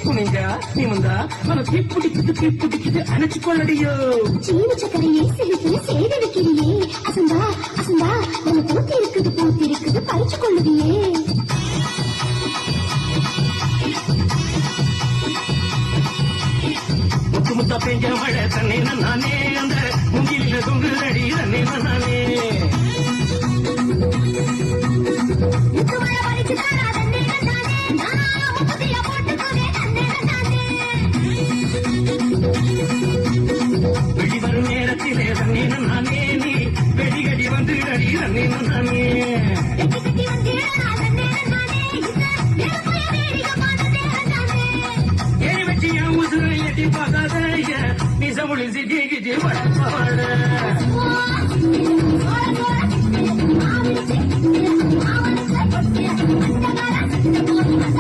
குனிஞ்சா நிமிந்தா மன தீப்பிடிக்குது அணைச்சு கொள்ளடியோ சீனி சக்கரையே சிரிப்பு செய்து வைக்கிறியே அசந்தா அசந்தா நம்ம பூத்தி இருக்குது பறிச்சு கொள்ளுவியே முத்து முத்தா பெஞ்ச மழை தன்னை நானே அந்த முங்கில தொங்கு அடி தன்னை நானே வெளிவரும் நேரத்திலே தன்னை நானே நீ வெடிகடி வந்து அடி தன்னை நானே ஏறி வச்சு என் உசுரை எட்டி பார்க்காத நிசமுழி சிட்டி வளர்ப்பாட Thank you.